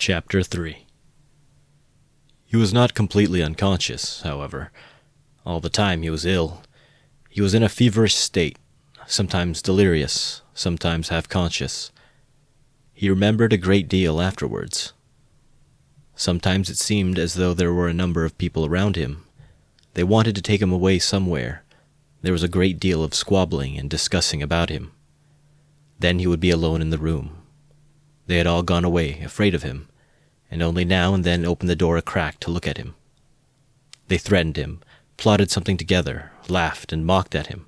Chapter 3. He was not completely unconscious, however. All the time he was ill. He was in a feverish state, sometimes delirious, sometimes half-conscious. He remembered a great deal afterwards. Sometimes it seemed as though there were a number of people around him. They wanted to take him away somewhere. There was a great deal of squabbling and discussing about him. Then he would be alone in the room. They had all gone away, afraid of him, and only now and then opened the door a crack to look at him. They threatened him, plotted something together, laughed and mocked at him.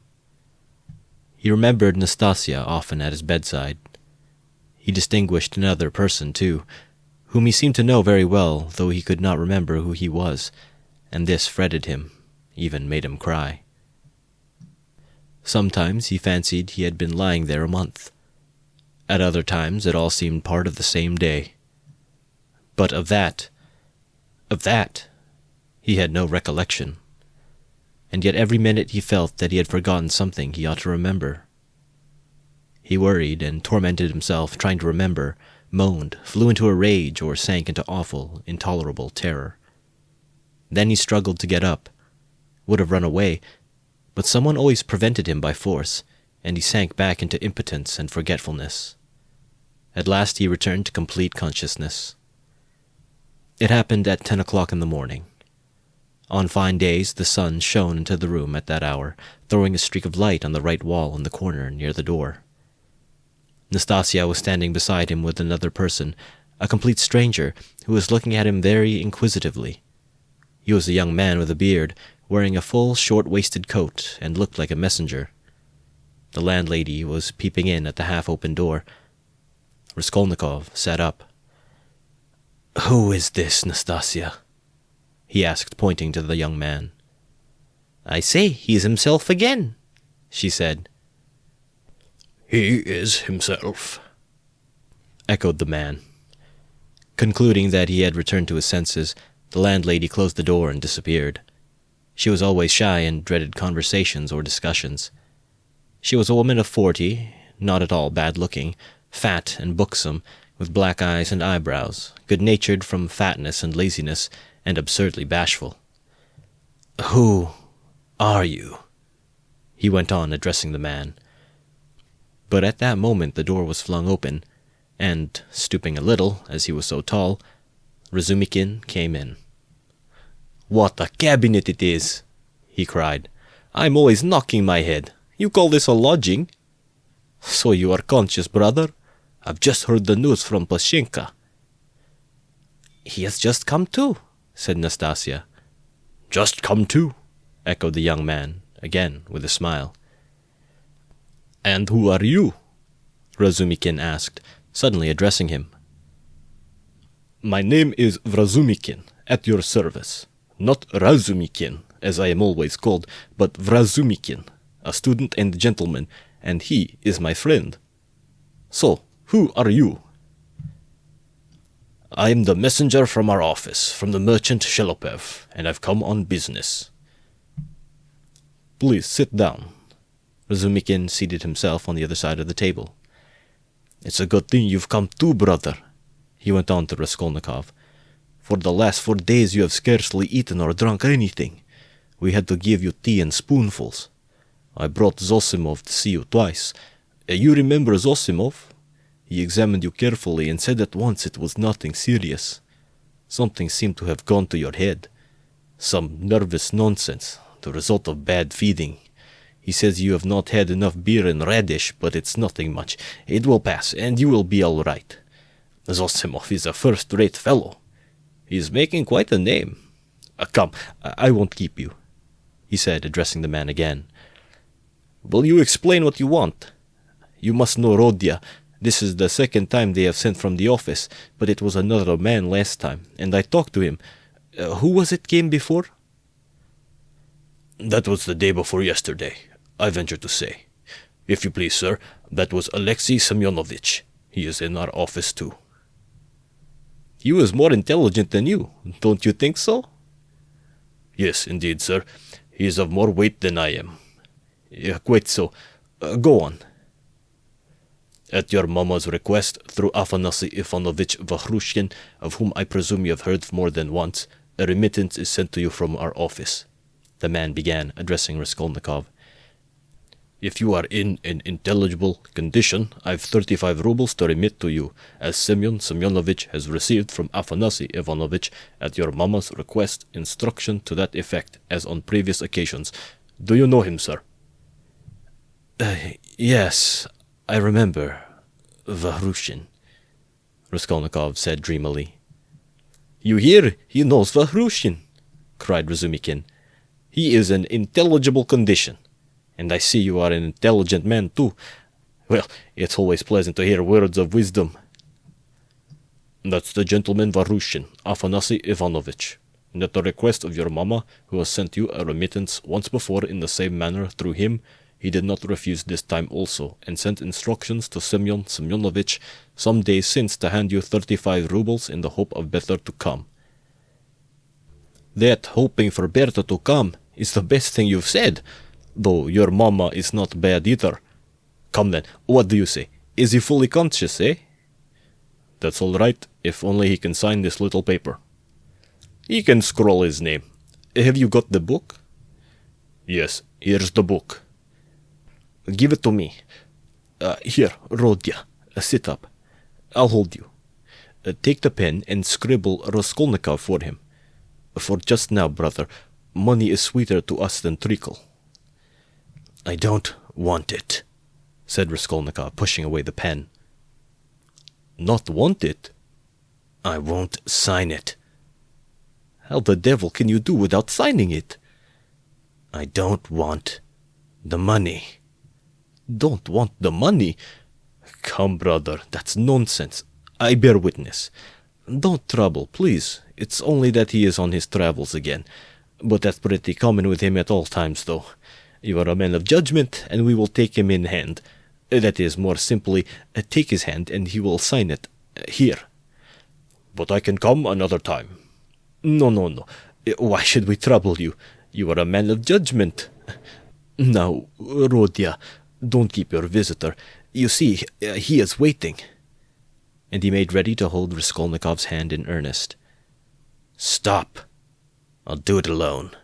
He remembered Nastasia often at his bedside. He distinguished another person, too, whom he seemed to know very well, though he could not remember who he was, and this fretted him, even made him cry. Sometimes he fancied he had been lying there a month. At other times it all seemed part of the same day. But of that, he had no recollection. And yet every minute he felt that he had forgotten something he ought to remember. He worried and tormented himself trying to remember, moaned, flew into a rage, or sank into awful, intolerable terror. Then he struggled to get up, would have run away, but someone always prevented him by force, and he sank back into impotence and forgetfulness. At last he returned to complete consciousness. It happened at 10 o'clock in the morning. On fine days the sun shone into the room at that hour, throwing a streak of light on the right wall in the corner near the door. Nastasia was standing beside him with another person, a complete stranger, who was looking at him very inquisitively. He was a young man with a beard, wearing a full, short-waisted coat, and looked like a messenger. The landlady was peeping in at the half-open door. Raskolnikov sat up. "Who is this, Nastasia?" he asked, pointing to the young man. "I say, he's himself again," she said. "He is himself," echoed the man. Concluding that he had returned to his senses, the landlady closed the door and disappeared. She was always shy and dreaded conversations or discussions. She was a woman of 40, not at all bad-looking, fat and buxom, with black eyes and eyebrows, good-natured from fatness and laziness, and absurdly bashful. "Who are you?" he went on, addressing the man. But at that moment the door was flung open, and, stooping a little, as he was so tall, Razumikin came in. "What a cabinet it is!" he cried. "I'm always knocking my head. You call this a lodging? So you are conscious, brother? I've just heard the news from Plashenka." "He has just come to," said Nastasia. "Just come to," echoed the young man, again with a smile. "And who are you?" Razumikin asked, suddenly addressing him. "My name is Vrazumikin, at your service. Not Razumikin, as I am always called, but Vrazumikin, a student and gentleman, and he is my friend. So, who are you?" "I am the messenger from our office, from the merchant Shelopev, and I've come on business." "Please sit down." Razumikin seated himself on the other side of the table. "It's a good thing you've come too, brother," he went on to Raskolnikov. "For the last 4 days you have scarcely eaten or drunk anything. We had to give you tea in spoonfuls. I brought Zosimov to see you twice. You remember Zosimov? He examined you carefully and said at once it was nothing serious. Something seemed to have gone to your head. Some nervous nonsense, the result of bad feeding. He says you have not had enough beer and radish, but it's nothing much. It will pass, and you will be all right. Zosimov is a first-rate fellow. He is making quite a name. Come, I won't keep you," he said, addressing the man again. "Will you explain what you want? You must know Rodya. This is the second time they have sent from the office, but it was another man last time, and I talked to him. Who was it came before?" "That was the day before yesterday, I venture to say. If you please, sir, that was Alexei Semyonovitch. He is in our office too." "He was more intelligent than you, don't you think so?" "Yes, indeed, sir. He is of more weight than I am." "Quite so. Go on." At your mamma's request, through Afanasy Ivanovich Vahrushin, of whom I presume you have heard more than once, a remittance is sent to you from our office," the man began, addressing Raskolnikov. "If you are in an intelligible condition, I've 35 rubles to remit to you, as Semyon Semyonovich has received from Afanasy Ivanovich, at your mamma's request, instruction to that effect, as on previous occasions. Do you know him, sir?" Yes, I remember. Vahrushin," Raskolnikov said dreamily. "You hear? He knows Vahrushin," cried Razumikin. "He is in intelligible condition. And I see you are an intelligent man, too. Well, it's always pleasant to hear words of wisdom." "That's the gentleman Vahrushin, Afanasy Ivanovich. And at the request of your mamma, who has sent you a remittance once before in the same manner through him, he did not refuse this time also, and sent instructions to Semyon Semyonovich some days since to hand you 35 rubles in the hope of better to come." "That hoping for better to come is the best thing you've said, though your mamma is not bad either. Come then, what do you say? Is he fully conscious, eh?" "That's all right, if only he can sign this little paper." "He can scroll his name. Have you got the book?" "Yes, here's the book." "Give it to me. Here, Rodya, sit up. I'll hold you. Take the pen and scribble Raskolnikov for him. For just now, brother, money is sweeter to us than treacle." "I don't want it," said Raskolnikov, pushing away the pen. "Not want it?" "I won't sign it." "How the devil can you do without signing it?" "I don't want the money." "Don't want the money? Come, brother, that's nonsense. I bear witness. Don't trouble, please. It's only that he is on his travels again. But that's pretty common with him at all times, though. You are a man of judgment, and we will take him in hand. That is, more simply, take his hand, and he will sign it. Here." "But I can come another time." No. Why should we trouble you? You are a man of judgment." "Now, Rodya, don't keep your visitor. You see, he is waiting." And he made ready to hold Raskolnikov's hand in earnest. "Stop! I'll do it alone,"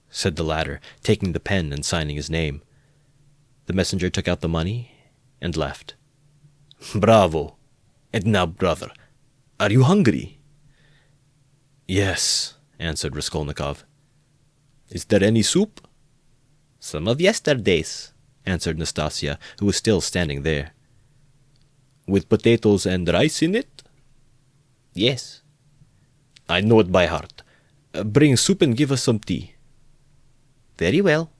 said the latter, taking the pen and signing his name. The messenger took out the money and left. "Bravo! And now, brother, are you hungry?" "Yes," answered Raskolnikov. "Is there any soup?" "Some of yesterday's," answered Nastasia, who was still standing there. "With potatoes and rice in it?" "Yes." "I know it by heart. Bring soup and give us some tea." "Very well."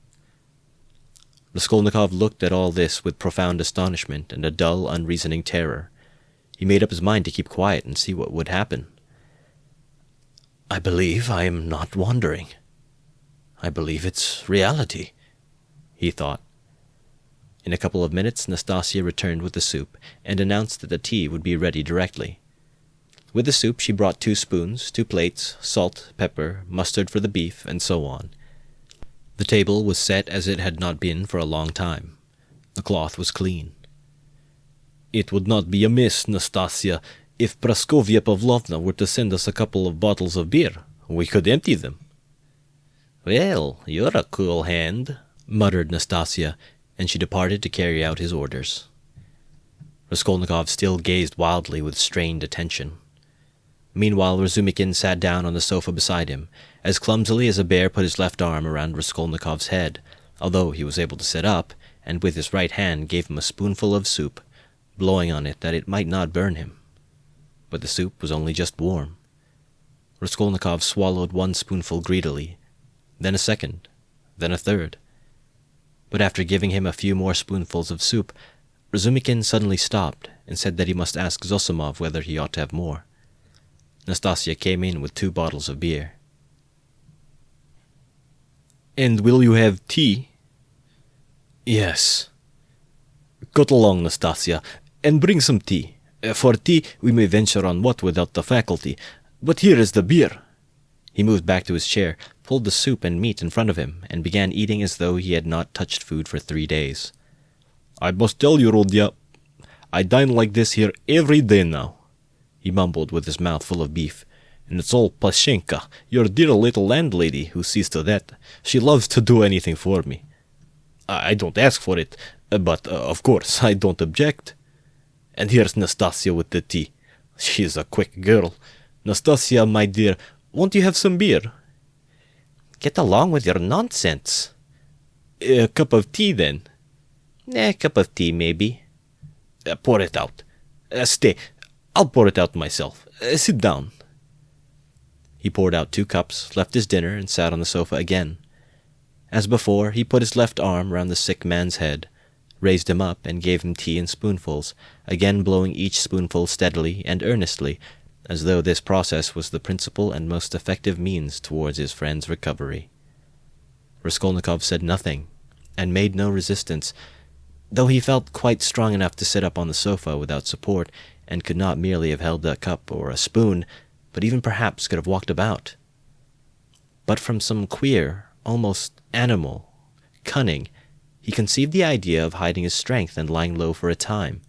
Raskolnikov looked at all this with profound astonishment and a dull, unreasoning terror. He made up his mind to keep quiet and see what would happen. "I believe I am not wandering. I believe it's reality," he thought. In a couple of minutes, Nastasia returned with the soup and announced that the tea would be ready directly. With the soup, she brought 2 spoons, 2 plates, salt, pepper, mustard for the beef, and so on. The table was set as it had not been for a long time. The cloth was clean. "It would not be amiss, Nastasia, if Praskovya Pavlovna were to send us a couple of bottles of beer. We could empty them." "Well, you're a cool hand," muttered Nastasia, and she departed to carry out his orders. Raskolnikov still gazed wildly with strained attention. Meanwhile, Razumikin sat down on the sofa beside him, as clumsily as a bear put his left arm around Raskolnikov's head, although he was able to sit up, and with his right hand gave him a spoonful of soup, blowing on it that it might not burn him. But the soup was only just warm. Raskolnikov swallowed 1 spoonful greedily, then a second, then a third. But after giving him a few more spoonfuls of soup, Razumikin suddenly stopped and said that he must ask Zossimov whether he ought to have more. Nastasia came in with 2 bottles of beer. "And will you have tea?" "Yes." "Cut along, Nastasia, and bring some tea. For tea we may venture on what without the faculty, but here is the beer." He moved back to his chair, pulled the soup and meat in front of him, and began eating as though he had not touched food for 3 days. "I must tell you, Rodya, I dine like this here every day now," he mumbled with his mouth full of beef. "And it's all Pashenka, your dear little landlady, who sees to that. She loves to do anything for me. I don't ask for it, but, of course, I don't object. And here's Nastasia with the tea. She's a quick girl. Nastasia, my dear, won't you have some beer?" "Get along with your nonsense." "A cup of tea, then?" A cup of tea, maybe." "Pour it out. Stay, I'll pour it out myself. Sit down." He poured out 2 cups, left his dinner, and sat on the sofa again. As before, he put his left arm round the sick man's head, raised him up, and gave him tea in spoonfuls, again blowing each spoonful steadily and earnestly, as though this process was the principal and most effective means towards his friend's recovery. Raskolnikov said nothing, and made no resistance, though he felt quite strong enough to sit up on the sofa without support, and could not merely have held a cup or a spoon, but even perhaps could have walked about. But from some queer, almost animal, cunning, he conceived the idea of hiding his strength and lying low for a time,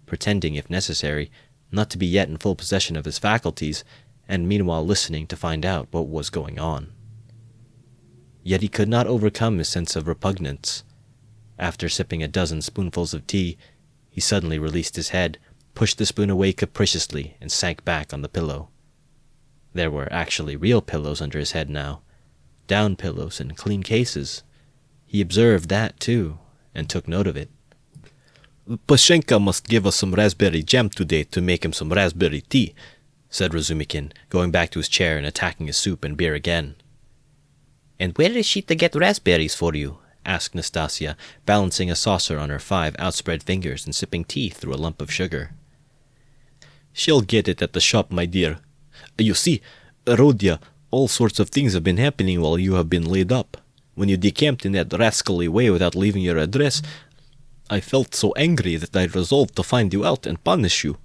pretending, if necessary, not to be yet in full possession of his faculties, and meanwhile listening to find out what was going on. Yet he could not overcome his sense of repugnance. After sipping a dozen spoonfuls of tea, he suddenly released his head, pushed the spoon away capriciously, and sank back on the pillow. There were actually real pillows under his head now, down pillows in clean cases. He observed that, too, and took note of it. "Pashenka must give us some raspberry jam today to make him some raspberry tea," said Razumikin, going back to his chair and attacking his soup and beer again. "And where is she to get raspberries for you?" asked Nastasia, balancing a saucer on her 5 outspread fingers and sipping tea through a lump of sugar. "She'll get it at the shop, my dear. You see, Rodya, all sorts of things have been happening while you have been laid up. When you decamped in that rascally way without leaving your address, I felt so angry that I resolved to find you out and punish you.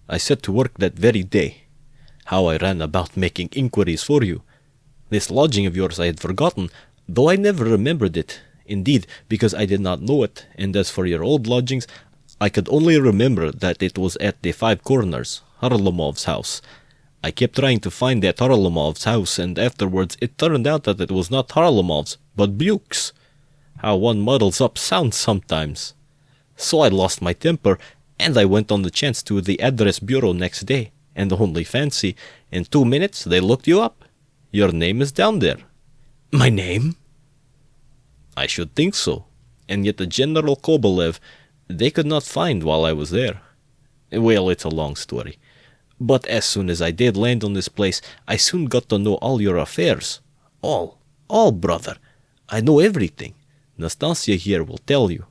I set to work that very day. How I ran about making inquiries for you. This lodging of yours I had forgotten, though I never remembered it, indeed, because I did not know it, and as for your old lodgings, I could only remember that it was at the 5 Corners, Harlamov's house. I kept trying to find that Harlamov's house, and afterwards it turned out that it was not Harlamov's, but Buke's. How one muddles up sounds sometimes. So I lost my temper, and I went on the chance to the address bureau next day, and only fancy, in 2 minutes they looked you up. Your name is down there." "My name?" "I should think so. And yet the General Kobolev, they could not find while I was there. Well, it's a long story. But as soon as I did land on this place, I soon got to know all your affairs. All, brother. I know everything. Nastasia here will tell you.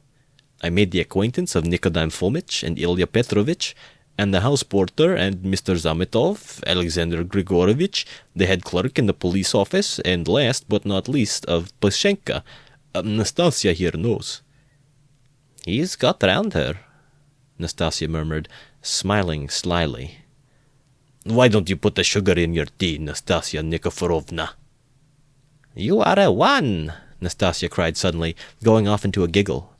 I made the acquaintance of Nikodym Fomitch and Ilya Petrovitch, and the house porter and Mr. Zametov, Alexander Grigorovitch, the head clerk in the police office, and last but not least of Pashenka. Nastasia here knows." "He's got round her," Nastasia murmured, smiling slyly. "Why don't you put the sugar in your tea, Nastasia Nikiforovna?" "You are a one!" Nastasia cried suddenly, going off into a giggle.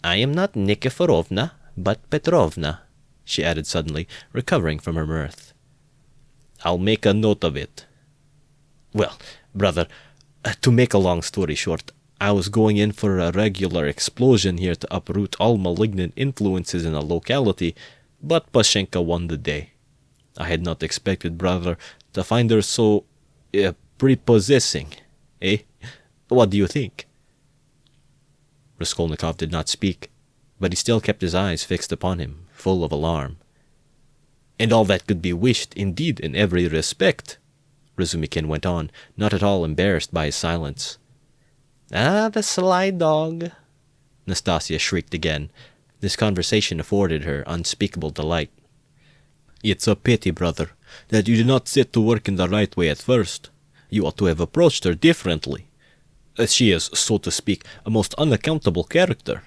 "I am not Nikiforovna, but Petrovna," she added suddenly, recovering from her mirth. "I'll make a note of it. Well, brother, to make a long story short, I was going in for a regular explosion here to uproot all malignant influences in a locality, but Pashenka won the day. I had not expected, brother, to find her so prepossessing. Eh? What do you think?" Raskolnikov did not speak, but he still kept his eyes fixed upon him, full of alarm. "And all that could be wished, indeed, in every respect," Razumikin went on, not at all embarrassed by his silence. "Ah, the sly dog!" Nastasia shrieked again. This conversation afforded her unspeakable delight. "It's a pity, brother, that you did not set to work in the right way at first. You ought to have approached her differently. She is, so to speak, a most unaccountable character.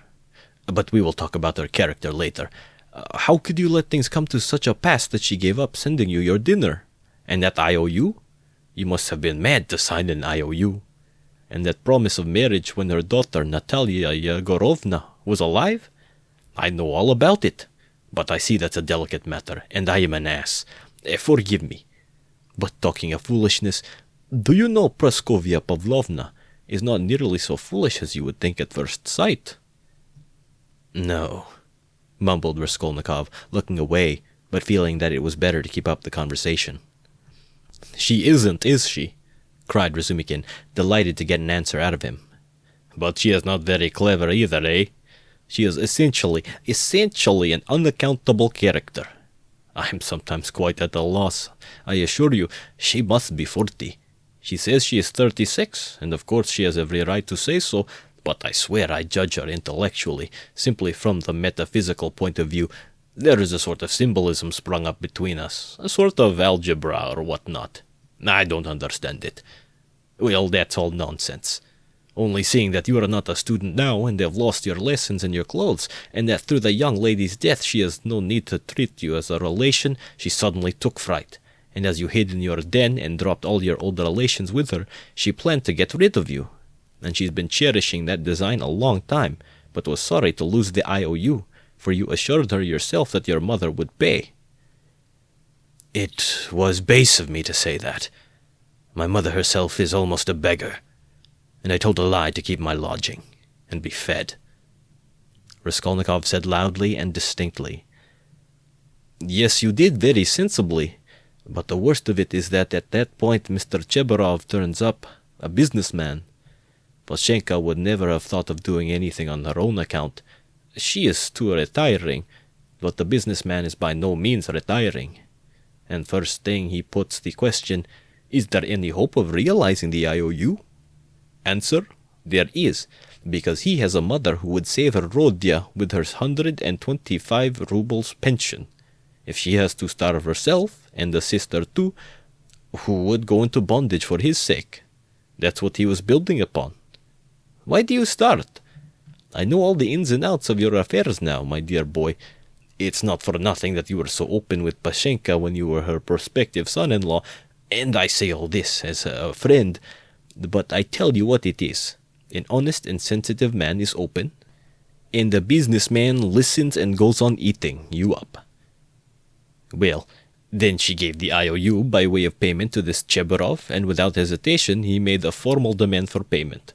But we will talk about her character later. How could you let things come to such a pass that she gave up sending you your dinner? And that IOU? You must have been mad to sign an IOU. And that promise of marriage when her daughter, Natalia Yegorovna, was alive? I know all about it. But I see that's a delicate matter, and I am an ass. Forgive me. But talking of foolishness, do you know Praskovia Pavlovna is not nearly so foolish as you would think at first sight?" "No," mumbled Raskolnikov, looking away, but feeling that it was better to keep up the conversation. "She isn't, is she?" cried Razumikin, delighted to get an answer out of him. "But she is not very clever either, eh? She is essentially an unaccountable character. I am sometimes quite at a loss. I assure you, she must be 40. She says she is 36, and of course she has every right to say so, but I swear I judge her intellectually, simply from the metaphysical point of view. There is a sort of symbolism sprung up between us, a sort of algebra or what not. I don't understand it. Well, that's all nonsense. Only seeing that you are not a student now and have lost your lessons and your clothes, and that through the young lady's death she has no need to treat you as a relation, she suddenly took fright, and as you hid in your den and dropped all your old relations with her, she planned to get rid of you. And she's been cherishing that design a long time, but was sorry to lose the IOU, for you assured her yourself that your mother would pay." "It was base of me to say that. My mother herself is almost a beggar, and I told a lie to keep my lodging and be fed," Raskolnikov said loudly and distinctly. "Yes, you did very sensibly, but the worst of it is that at that point Mr. Chebarov turns up, a businessman. Pashenka would never have thought of doing anything on her own account. She is too retiring, but the businessman is by no means retiring. And first thing he puts the question, is there any hope of realizing the IOU? Answer, there is, because he has a mother who would save her Rodya with her 125 rubles pension. If she has to starve herself, and the sister too, who would go into bondage for his sake? That's what he was building upon. Why do you start? I know all the ins and outs of your affairs now, my dear boy. It's not for nothing that you were so open with Pashenka when you were her prospective son-in-law, and I say all this as a friend, but I tell you what it is. An honest and sensitive man is open, and a businessman listens and goes on eating you up. Well, then she gave the IOU by way of payment to this Chebarov, and without hesitation he made a formal demand for payment.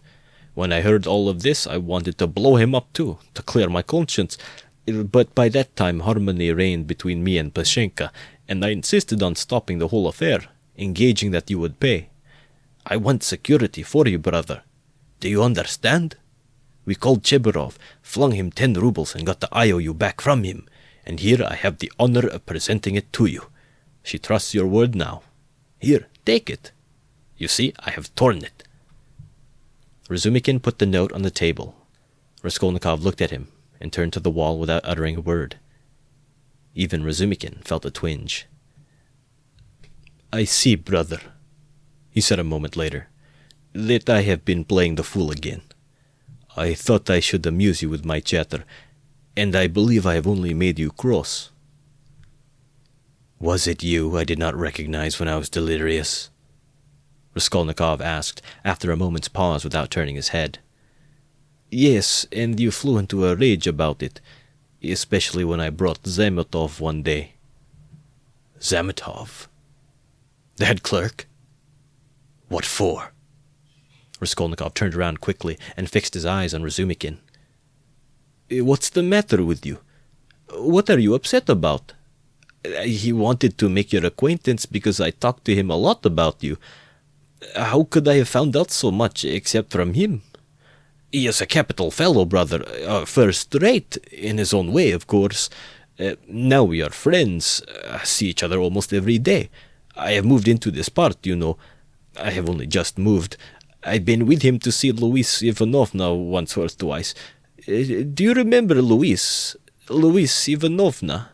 When I heard all of this, I wanted to blow him up too, to clear my conscience, but by that time harmony reigned between me and Pashenka, and I insisted on stopping the whole affair, engaging that you would pay. I want security for you, brother. Do you understand? We called Chebarov, flung him 10 rubles and got the IOU back from him, and here I have the honor of presenting it to you. She trusts your word now. Here, take it. You see, I have torn it." Razumikin put the note on the table. Raskolnikov looked at him and turned to the wall without uttering a word. Even Razumikin felt a twinge. "I see, brother," he said a moment later, "that I have been playing the fool again. I thought I should amuse you with my chatter, and I believe I have only made you cross." "Was it you I did not recognize when I was delirious?" Raskolnikov asked, after a moment's pause without turning his head. "Yes, and you flew into a rage about it, especially when I brought Zametov one day." "Zametov? The head clerk? What for?" Raskolnikov turned around quickly and fixed his eyes on Razumikin. "What's the matter with you? What are you upset about? He wanted to make your acquaintance because I talked to him a lot about you. How could I have found out so much except from him? He is a capital fellow, brother, first rate, in his own way, of course. Now we are friends, see each other almost every day. I have moved into this part, you know. I have only just moved. I've been with him to see Louise Ivanovna once or twice. Do you remember Louise Ivanovna?"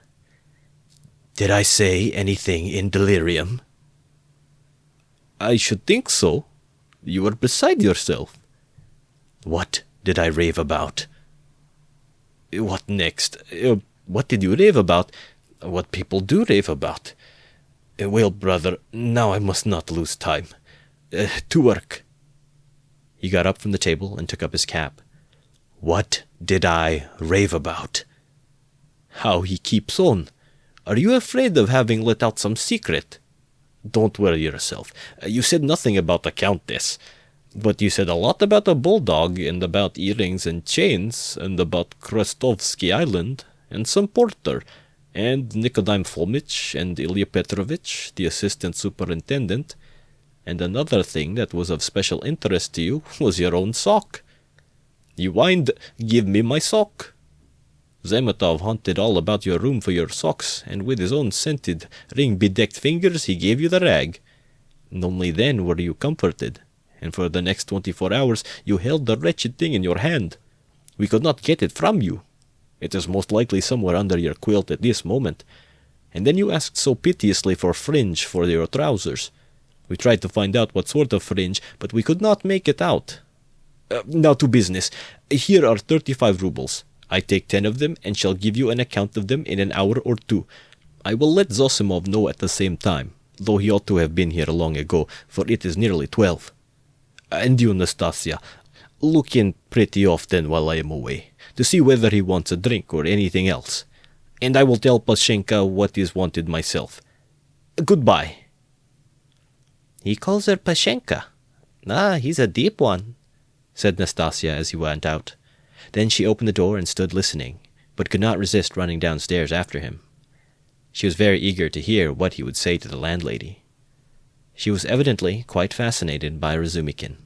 "Did I say anything in delirium?" "I should think so. You were beside yourself." "What did I rave about?" "What next? What did you rave about? What people do rave about. Well, brother, now I must not lose time. To work." He got up from the table and took up his cap. "What did I rave about?" How he keeps on. Are you afraid of having let out some secret? Don't worry yourself. You said nothing about the Countess. But you said a lot about a bulldog, and about earrings and chains, and about Krastovsky Island, and some porter, and Nikodym Fomitch, and Ilya Petrovich, the assistant superintendent. And another thing that was of special interest to you was your own sock. You whined, "Give me my sock." Zametov hunted all about your room for your socks, and with his own scented, ring-bedecked fingers he gave you the rag. And only then were you comforted, and for the next 24 hours you held the wretched thing in your hand. We could not get it from you. It is most likely somewhere under your quilt at this moment. And then you asked so piteously for fringe for your trousers. We tried to find out what sort of fringe, but we could not make it out. Now to business. Here are 35 rubles. I take 10 of them and shall give you an account of them in an hour or two. I will let Zosimov know at the same time, though he ought to have been here long ago, for it is nearly 12. And you, Nastasia, look in pretty often while I am away, to see whether he wants a drink or anything else. And I will tell Pashenka what is wanted myself. Goodbye. He calls her Pashenka. Ah, he's a deep one, said Nastasia as he went out. Then she opened the door and stood listening, but could not resist running downstairs after him. She was very eager to hear what he would say to the landlady. She was evidently quite fascinated by Razumikin.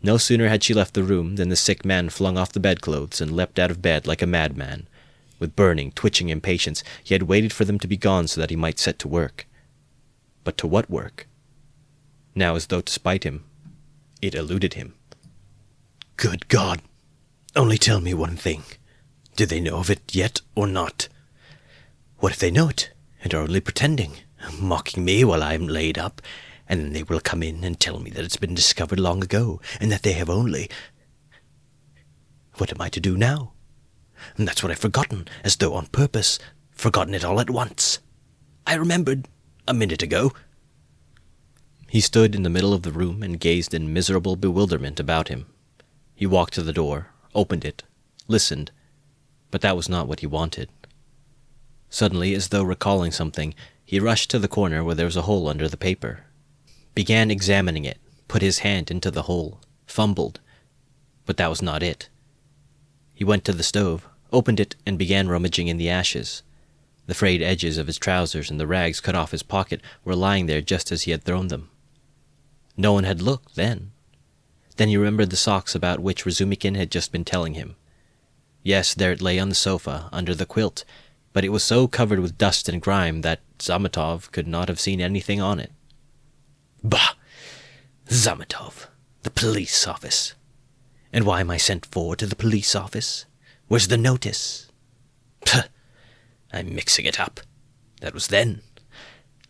No sooner had she left the room than the sick man flung off the bedclothes and leapt out of bed like a madman. With burning, twitching impatience, he had waited for them to be gone so that he might set to work. But to what work? Now, as though to spite him, it eluded him. Good God! Only tell me one thing. Do they know of it yet or not? What if they know it, and are only pretending, mocking me while I am laid up, and then they will come in and tell me that it's been discovered long ago, and that they have only... What am I to do now? And that's what I've forgotten, as though on purpose, forgotten it all at once. I remembered a minute ago. He stood in the middle of the room and gazed in miserable bewilderment about him. He walked to the door, opened it, listened, but that was not what he wanted. Suddenly, as though recalling something, he rushed to the corner where there was a hole under the paper, began examining it, put his hand into the hole, fumbled, but that was not it. He went to the stove, opened it, and began rummaging in the ashes. The frayed edges of his trousers and the rags cut off his pocket were lying there just as he had thrown them. No one had looked then. Then he remembered the socks about which Razumikin had just been telling him. Yes, there it lay on the sofa, under the quilt, but it was so covered with dust and grime that Zametov could not have seen anything on it. Bah! Zametov, the police office. And why am I sent for to the police office? Where's the notice? Puh! I'm mixing it up. That was then.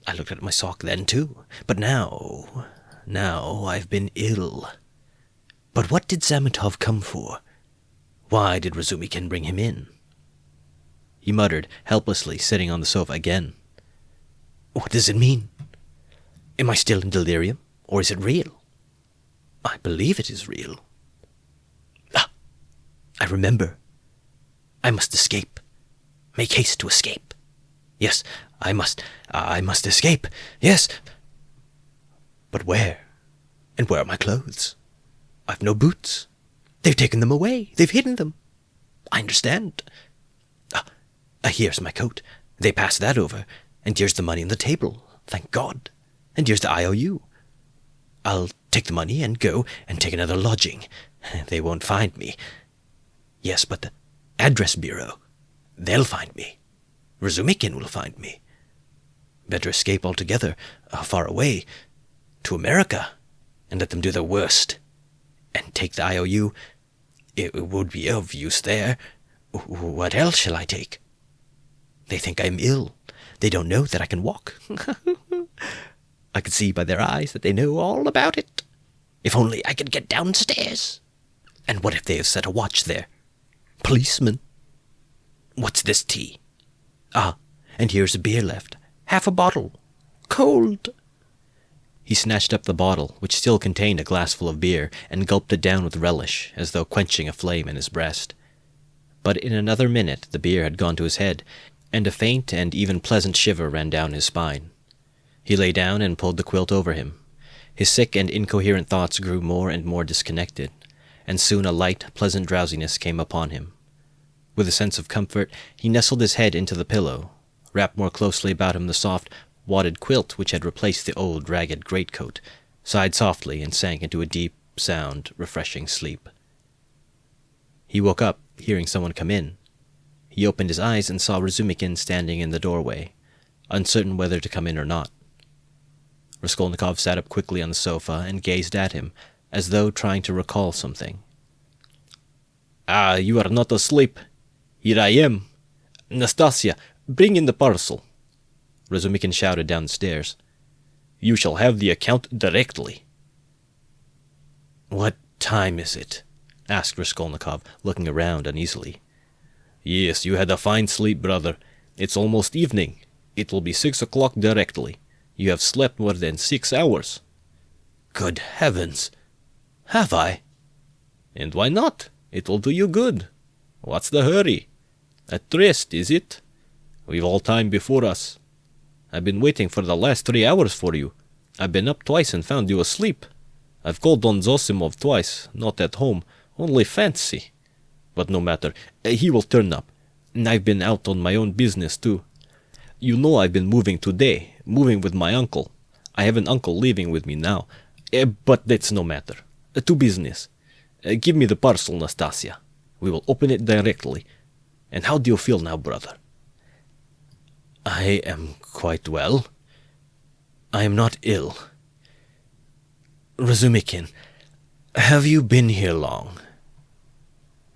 I looked at my sock then too, but now I've been ill. But what did Zametov come for? Why did Razumikin bring him in? He muttered, helplessly, sitting on the sofa again. What does it mean? Am I still in delirium, or is it real? I believe it is real. Ah! I remember. I must escape. Make haste to escape. Yes, I must escape. Yes. But where? And where are my clothes? I've no boots. They've taken them away. They've hidden them. I understand. Here's my coat. They passed that over. And here's the money on the table. Thank God. And here's the IOU. I'll take the money and go and take another lodging. They won't find me. Yes, but the address bureau. They'll find me. Razumikin will find me. Better escape altogether, far away, to America, and let them do their worst. And take the IOU. It would be of use there. What else shall I take? They think I'm ill. They don't know that I can walk. I can see by their eyes that they know all about it. If only I could get downstairs. And what if they have set a watch there? Policeman. What's this tea? And here's a beer left. Half a bottle. Cold. He snatched up the bottle, which still contained a glassful of beer, and gulped it down with relish, as though quenching a flame in his breast. But in another minute the beer had gone to his head, and a faint and even pleasant shiver ran down his spine. He lay down and pulled the quilt over him. His sick and incoherent thoughts grew more and more disconnected, and soon a light, pleasant drowsiness came upon him. With a sense of comfort, he nestled his head into the pillow, wrapped more closely about him the soft, wadded quilt which had replaced the old, ragged greatcoat, sighed softly, and sank into a deep, sound, refreshing sleep. He woke up, hearing someone come in. He opened his eyes and saw Razumikin standing in the doorway, uncertain whether to come in or not. Raskolnikov sat up quickly on the sofa and gazed at him, as though trying to recall something. "Ah, you are not asleep. Here I am. Nastasia, bring in the parcel," Razumikin shouted down the stairs. "You shall have the account directly." "What time is it?" asked Raskolnikov, looking around uneasily. "Yes, you had a fine sleep, brother. It's almost evening. It will be 6 o'clock directly. You have slept more than 6 hours. "Good heavens! Have I?" "And why not? It will do you good. What's the hurry? At rest, is it? We've all time before us. I've been waiting for the last 3 hours for you. I've been up twice and found you asleep. I've called on Zosimov twice, not at home, only fancy. But no matter, he will turn up. I've been out on my own business, too. You know I've been moving today, moving with my uncle. I have an uncle living with me now, but that's no matter. To business. Give me the parcel, Nastasia. We will open it directly. And how do you feel now, brother?" "I am quite well. I am not ill. Razumikin, have you been here long?"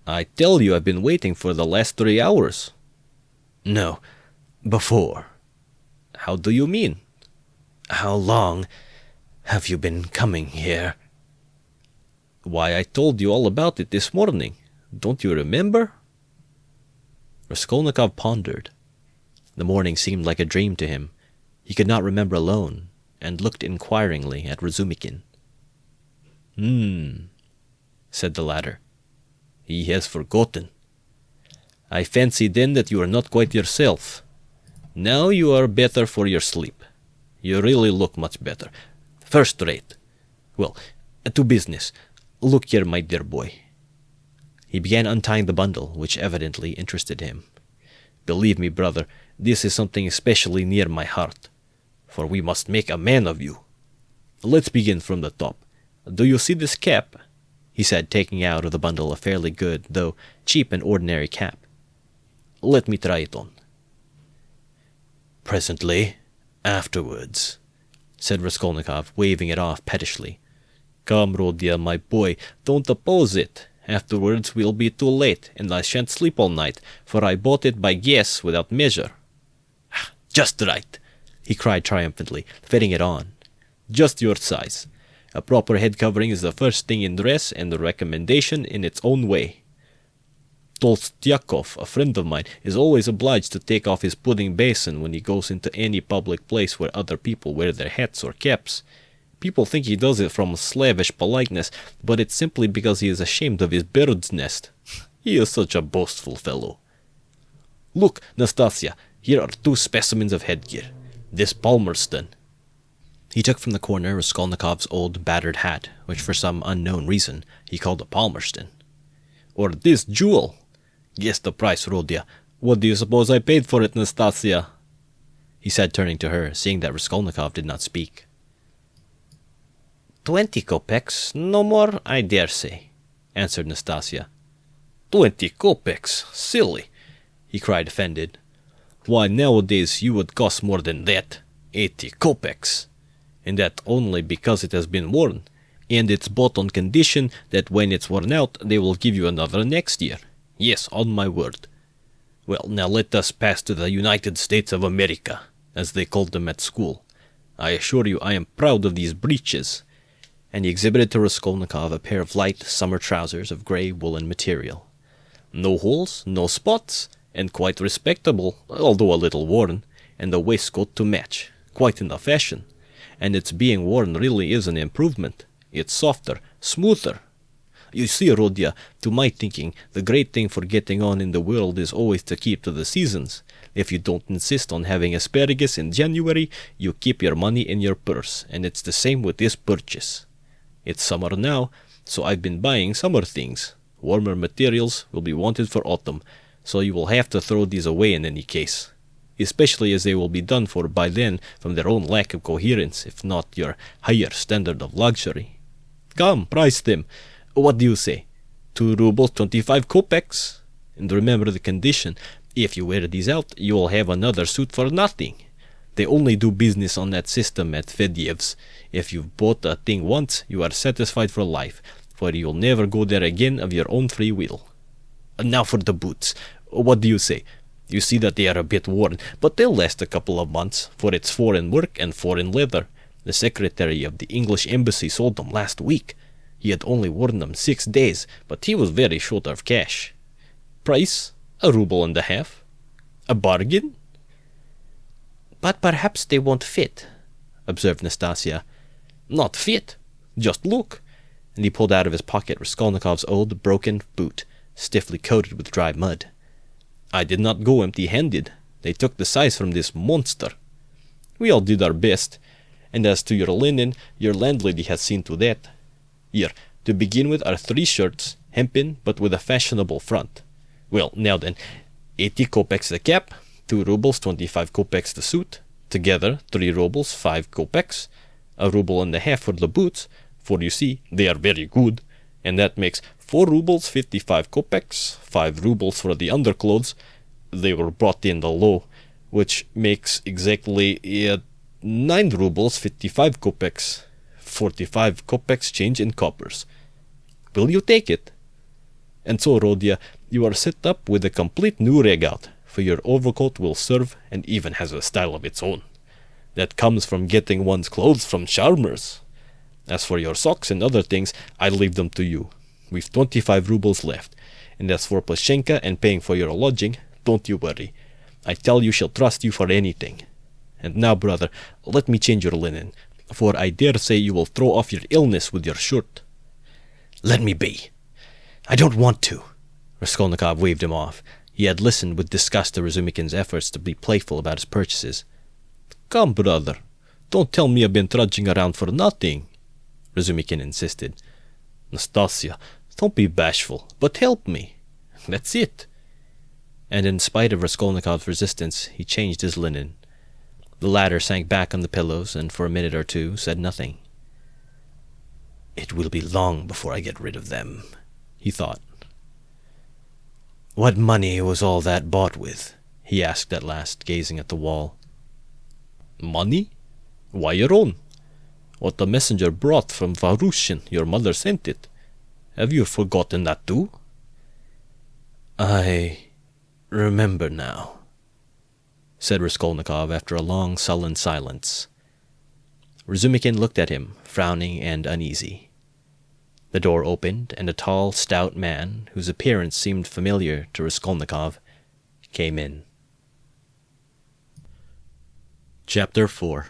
"I tell you I've been waiting for the last 3 hours." "No, before." "How do you mean?" "How long have you been coming here?" "Why, I told you all about it this morning. Don't you remember?" Raskolnikov pondered. The morning seemed like a dream to him. He could not remember alone, and looked inquiringly at Razumikin. Said the latter. "He has forgotten. I fancy then that you are not quite yourself. Now you are better for your sleep. You really look much better. First rate. Well, to business. Look here, my dear boy." He began untying the bundle, which evidently interested him. "Believe me, brother, this is something especially near my heart, for we must make a man of you. Let's begin from the top. Do you see this cap?" he said, taking out of the bundle a fairly good, though cheap and ordinary cap. "Let me try it on." "Presently, afterwards," said Raskolnikov, waving it off pettishly. "Come, Rodya, my boy, don't oppose it. Afterwards we'll be too late, and I shan't sleep all night, for I bought it by guess without measure." "Just right," he cried triumphantly, fitting it on. "Just your size. A proper head covering is the first thing in dress, and the recommendation in its own way. Tolstyakov, a friend of mine, is always obliged to take off his pudding basin when he goes into any public place where other people wear their hats or caps. People think he does it from slavish politeness, but it's simply because he is ashamed of his bird's nest. He is such a boastful fellow. Look, Nastasia, here are 2 specimens of headgear. This Palmerston." He took from the corner Raskolnikov's old battered hat, which for some unknown reason he called a Palmerston. "Or this jewel. Guess the price, Rodya. What do you suppose I paid for it, Nastasia?" he said, turning to her, seeing that Raskolnikov did not speak. 20 kopecks, no more, I dare say," answered Nastasia. 20 kopecks? Silly!" he cried, offended. "Why, nowadays you would cost more than that. 80 kopecks. And that only because it has been worn, and it's bought on condition that when it's worn out they will give you another next year. Yes, on my word. Well, now let us pass to the United States of America, as they called them at school. I assure you I am proud of these breeches." And he exhibited to Raskolnikov a pair of light summer trousers of grey woolen material. "No holes, no spots, and quite respectable, although a little worn, and the waistcoat to match, quite in the fashion. And its being worn really is an improvement. It's softer, smoother. You see, Rodya, to my thinking, the great thing for getting on in the world is always to keep to the seasons. If you don't insist on having asparagus in January, you keep your money in your purse, and it's the same with this purchase. It's summer now, so I've been buying summer things. Warmer materials will be wanted for autumn, so you will have to throw these away in any case. Especially as they will be done for by then from their own lack of coherence, if not your higher standard of luxury. Come, price them. What do you say? 2 rubles 25 kopecks. And remember the condition. If you wear these out, you will have another suit for nothing. They only do business on that system at Fedyev's. If you've bought a thing once, you are satisfied for life, for you'll never go there again of your own free will. And now for the boots. What do you say? You see that they are a bit worn, but they'll last a couple of months, for it's foreign work and foreign leather. The secretary of the English embassy sold them last week. He had only worn them 6 days, but he was very short of cash. Price? 1.5 rubles. A bargain? But perhaps they won't fit, observed Nastasia. Not fit? Just look. And he pulled out of his pocket Raskolnikov's old, broken boot, stiffly coated with dry mud. I did not go empty-handed. They took the size from this monster. We all did our best. And as to your linen, your landlady has seen to that. Here, to begin with are 3 shirts, hempen, but with a fashionable front. Well, now then, 80 kopecks the cap, 2 rubles 25 kopecks the suit, together 3 rubles 5 kopecks, 1.5 rubles for the boots, for you see, they are very good, and that makes 4 rubles 55 kopecks, 5 rubles for the underclothes. They were brought in the low, which makes exactly 9 rubles 55 kopecks, 45 kopecks change in coppers. Will you take it? And so, Rodya, you are set up with a complete new rig-out, for your overcoat will serve and even has a style of its own. That comes from getting one's clothes from charmers. As for your socks and other things, I leave them to you. We've 25 rubles left, and as for Pashenka and paying for your lodging, don't you worry. I tell you she'll trust you for anything. And now, brother, let me change your linen, for I dare say you will throw off your illness with your shirt. Let me be. I don't want to. Raskolnikov waved him off. He had listened with disgust to Razumikin's efforts to be playful about his purchases. Come, brother, don't tell me I've been trudging around for nothing, Razumikin insisted. Nastasia, don't be bashful, but help me. That's it. And in spite of Raskolnikov's resistance, he changed his linen. The latter sank back on the pillows and for a minute or two said nothing. It will be long before I get rid of them, he thought. What money was all that bought with? He asked at last, gazing at the wall. Money? Why, your own. What the messenger brought from Varushin, your mother sent it. Have you forgotten that too? I remember now, said Raskolnikov after a long, sullen silence. Razumikin looked at him, frowning and uneasy. The door opened, and a tall, stout man, whose appearance seemed familiar to Raskolnikov, came in. Chapter 4.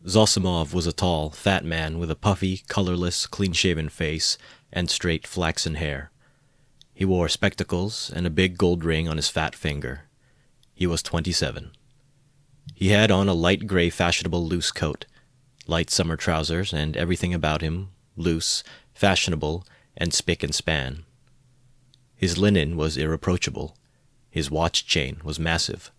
Zosimov was a tall, fat man with a puffy, colorless, clean-shaven face and straight flaxen hair. He wore spectacles and a big gold ring on his fat finger. He was 27. He had on a light gray fashionable loose coat, light summer trousers, and everything about him loose, fashionable, and spick and span. His linen was irreproachable. His watch chain was massive.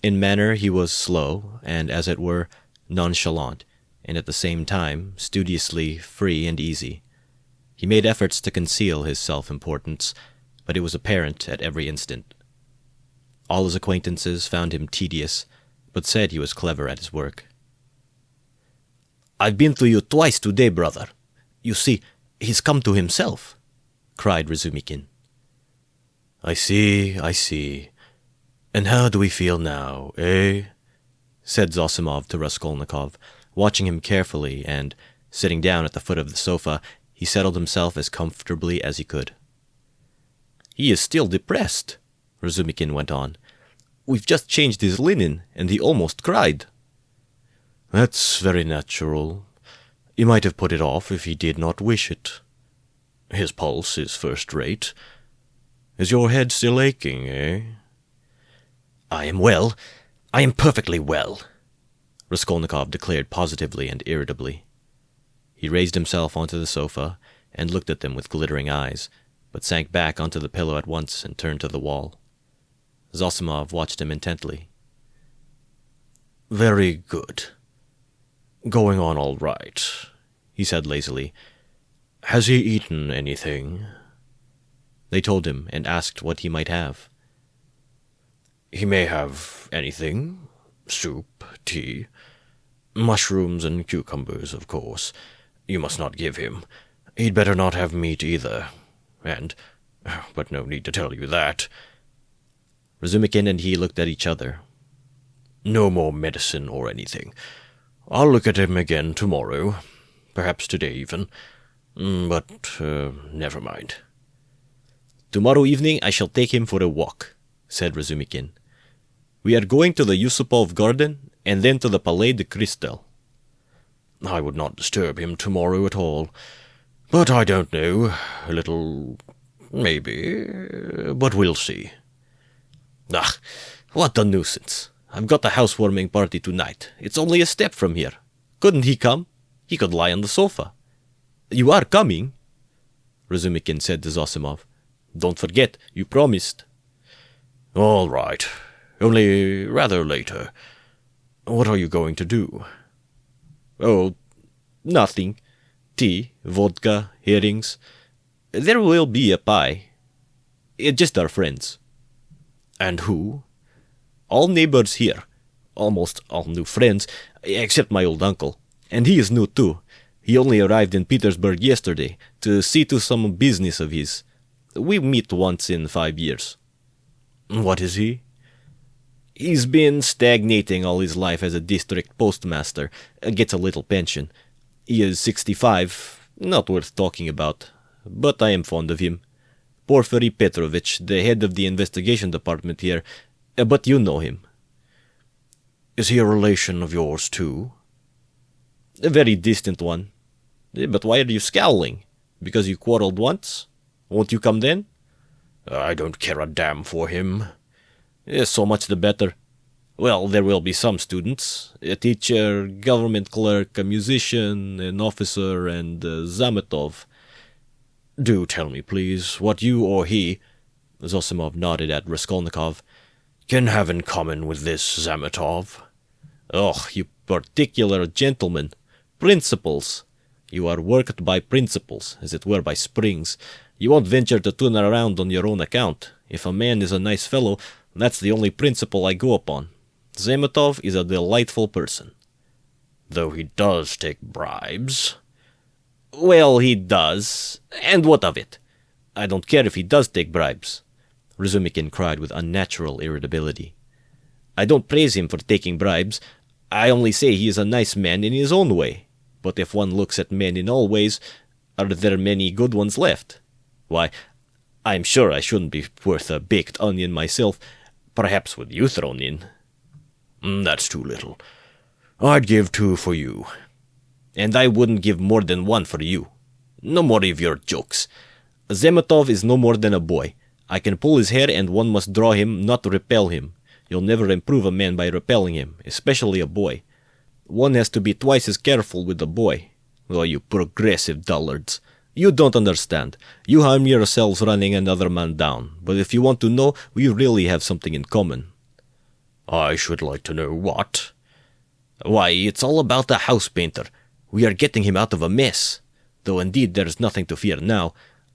In manner he was slow, and, as it were, nonchalant, and at the same time studiously free and easy. He made efforts to conceal his self-importance, but it was apparent at every instant. All his acquaintances found him tedious, but said he was clever at his work. "I've been to you twice today, brother. You see, he's come to himself," cried Razumikin. I see. And how do we feel now, eh?" said Zosimov to Raskolnikov, watching him carefully, and, sitting down at the foot of the sofa, he settled himself as comfortably as he could. "He is still depressed," Razumikin went on. "We've just changed his linen, and he almost cried." "That's very natural. He might have put it off if he did not wish it. His pulse is first-rate. Is your head still aching, eh? I am well. I am perfectly well, Raskolnikov declared positively and irritably. He raised himself onto the sofa and looked at them with glittering eyes, but sank back onto the pillow at once and turned to the wall. Zosimov watched him intently. Very good. Going on all right, he said lazily. Has he eaten anything? They told him and asked what he might have. He may have anything. Soup, tea, mushrooms and cucumbers, of course. You must not give him. He'd better not have meat either. But no need to tell you that. Razumikin and he looked at each other. No more medicine or anything. I'll look at him again tomorrow. Perhaps today even. But never mind. Tomorrow evening I shall take him for a walk, said Razumikin. We are going to the Yusupov garden, and then to the Palais de Cristal. I would not disturb him tomorrow at all. But I don't know. A little... maybe... but we'll see. Ah, what a nuisance. I've got a housewarming party tonight. It's only a step from here. Couldn't he come? He could lie on the sofa. You are coming? Razumikin said to Zosimov. Don't forget, you promised. All right. Only rather later. What are you going to do? Oh, nothing. Tea, vodka, herrings. There will be a pie. Just our friends. And who? All neighbors here. Almost all new friends, except my old uncle. And he is new too. He only arrived in Petersburg yesterday to see to some business of his. We meet once in 5 years. What is he? He's been stagnating all his life as a district postmaster, gets a little pension. He is 65, not worth talking about, but I am fond of him. Porfiry Petrovich, the head of the investigation department here, but you know him. Is he a relation of yours too? A very distant one. But why are you scowling? Because you quarreled once? Won't you come then? I don't care a damn for him. So much the better. Well, there will be some students. A teacher, government clerk, a musician, an officer, and Zametov. Do tell me, please, what you or he, Zosimov nodded at Raskolnikov, can have in common with this Zametov. Oh, you particular gentleman. Principles. You are worked by principles, as it were by springs. You won't venture to turn around on your own account. If a man is a nice fellow, that's the only principle I go upon. Zametov is a delightful person. Though he does take bribes. Well, he does. And what of it? I don't care if he does take bribes, Razumikin cried with unnatural irritability. I don't praise him for taking bribes. I only say he is a nice man in his own way. But if one looks at men in all ways, are there many good ones left? Why, I'm sure I shouldn't be worth a baked onion myself, perhaps with you thrown in. That's too little. I'd give 2 for you. And I wouldn't give more than 1 for you. No more of your jokes. Zametov is no more than a boy. I can pull his hair and one must draw him, not repel him. You'll never improve a man by repelling him, especially a boy. One has to be twice as careful with a boy. Oh, you progressive dullards. You don't understand. You harm yourselves running another man down. But if you want to know, we really have something in common. I should like to know what. Why, it's all about the house painter. We are getting him out of a mess. Though indeed there's nothing to fear now.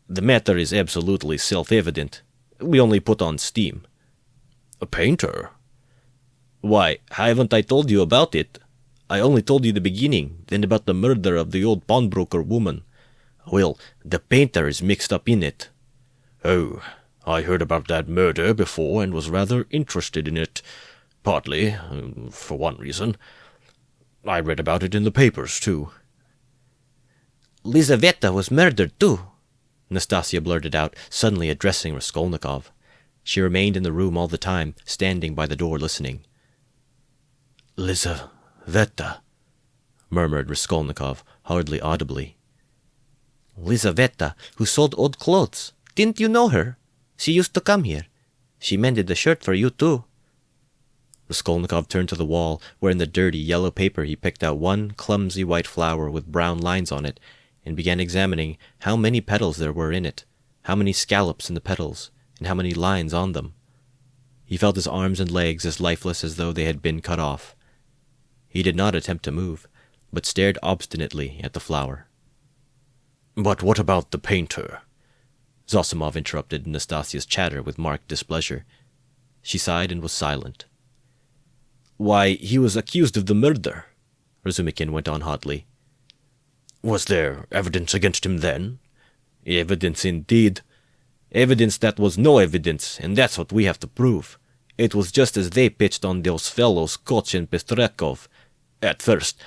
The matter is absolutely self-evident. We only put on steam. A painter? Why, haven't I told you about it? I only told you the beginning, then about the murder of the old pawnbroker woman. Well, the painter is mixed up in it. Oh, I heard about that murder before and was rather interested in it. Partly, for one reason. I read about it in the papers, too. Lizaveta was murdered, too, Nastasia blurted out, suddenly addressing Raskolnikov. She remained in the room all the time, standing by the door listening. Lizaveta, murmured Raskolnikov, hardly audibly. Lizaveta, who sold old clothes. Didn't you know her? She used to come here. She mended the shirt for you, too. Raskolnikov turned to the wall, where in the dirty yellow paper he picked out one clumsy white flower with brown lines on it, and began examining how many petals there were in it, how many scallops in the petals, and how many lines on them. He felt his arms and legs as lifeless as though they had been cut off. He did not attempt to move, but stared obstinately at the flower. "But what about the painter?" Zosimov interrupted Nastasia's chatter with marked displeasure. She sighed and was silent. "Why, he was accused of the murder," Razumikin went on hotly. "Was there evidence against him then?" "Evidence indeed. Evidence that was no evidence, and that's what we have to prove. It was just as they pitched on those fellows, Koch and Pestryakov. At first.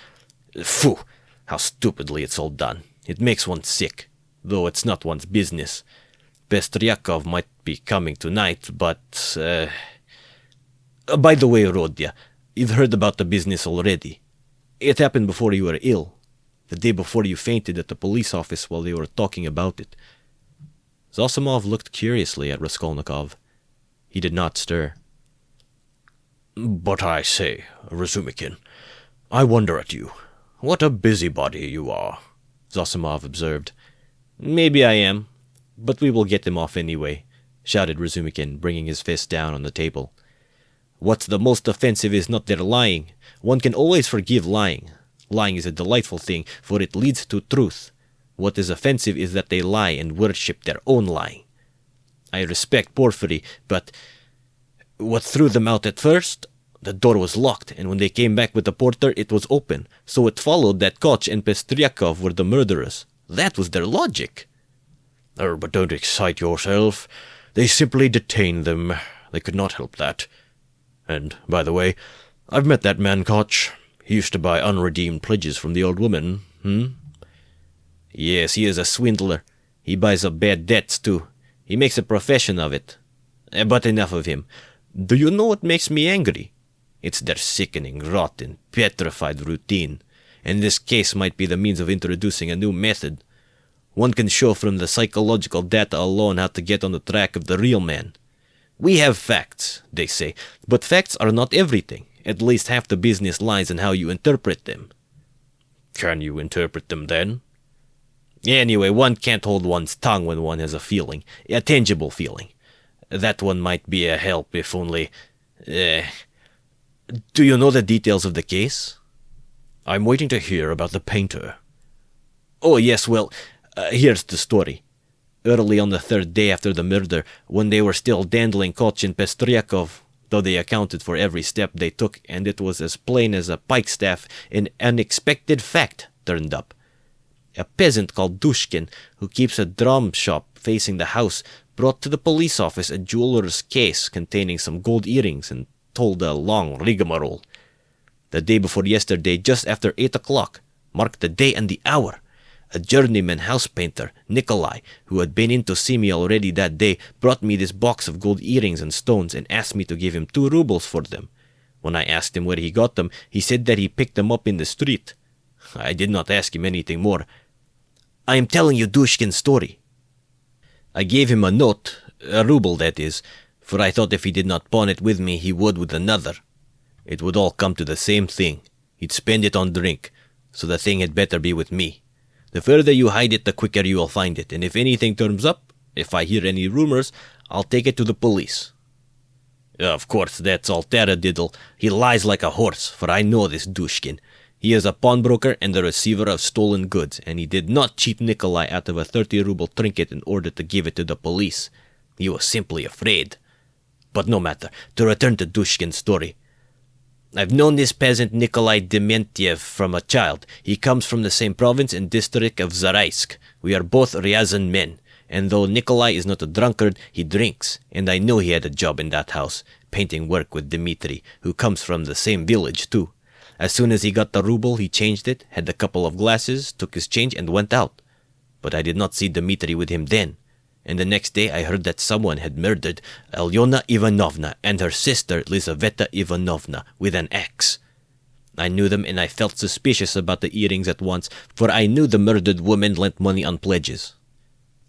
Phew! How stupidly it's all done. It makes one sick, though it's not one's business. Pestryakov might be coming tonight, but... By the way, Rodya, you've heard about the business already. It happened before you were ill. The day before you fainted at the police office while they were talking about it. Zosimov looked curiously at Raskolnikov. He did not stir. "But I say, Razumikin, I wonder at you. What a busybody you are," Zosimov observed. "Maybe I am, but we will get them off anyway," shouted Razumikin, bringing his fist down on the table. "What's the most offensive is not their lying. One can always forgive lying. Lying is a delightful thing, for it leads to truth. What is offensive is that they lie and worship their own lying. I respect Porfiry, but what threw them out at first? The door was locked, and when they came back with the porter, it was open, so it followed that Koch and Pestryakov were the murderers. That was their logic." But don't excite yourself. They simply detained them. They could not help that. And, by the way, I've met that man Koch. He used to buy unredeemed pledges from the old woman, Yes, he is a swindler. He buys up bad debts, too. He makes a profession of it. But enough of him. Do you know what makes me angry? It's their sickening, rotten, petrified routine. And this case might be the means of introducing a new method. One can show from the psychological data alone how to get on the track of the real man. We have facts, they say, but facts are not everything. At least half the business lies in how you interpret them. Can you interpret them then? Anyway, one can't hold one's tongue when one has a feeling, a tangible feeling. That one might be a help if only... Do you know the details of the case? I'm waiting to hear about the painter. Oh, yes, well, here's the story. Early on the third day after the murder, when they were still dandling Koch and Pestryakov, though they accounted for every step they took, and it was as plain as a pikestaff, an unexpected fact turned up. A peasant called Dushkin, who keeps a drum shop facing the house, brought to the police office a jeweler's case containing some gold earrings and told a long rigmarole. The day before yesterday, just after 8 o'clock, marked the day and the hour, a journeyman house painter, Nikolai, who had been in to see me already that day, brought me this box of gold earrings and stones and asked me to give him 2 rubles for them. When I asked him where he got them, he said that he picked them up in the street. I did not ask him anything more. I am telling you Dushkin's story. I gave him a note, a ruble that is, for I thought if he did not pawn it with me, he would with another. It would all come to the same thing. He'd spend it on drink, so the thing had better be with me. The further you hide it, the quicker you will find it, and if anything turns up, if I hear any rumors, I'll take it to the police. Of course, that's all taradiddle. He lies like a horse, for I know this Dushkin. He is a pawnbroker and the receiver of stolen goods, and he did not cheat Nikolai out of a 30-ruble trinket in order to give it to the police. He was simply afraid. But no matter, to return to Dushkin's story. I've known this peasant Nikolai Dementiev from a child. He comes from the same province and district of Zaraisk. We are both Ryazan men, and though Nikolai is not a drunkard, he drinks, and I know he had a job in that house, painting work with Dmitri, who comes from the same village too. As soon as he got the ruble, he changed it, had a couple of glasses, took his change, and went out. But I did not see Dmitri with him then. And the next day I heard that someone had murdered Alyona Ivanovna and her sister Lizaveta Ivanovna with an axe. I knew them, and I felt suspicious about the earrings at once, for I knew the murdered woman lent money on pledges.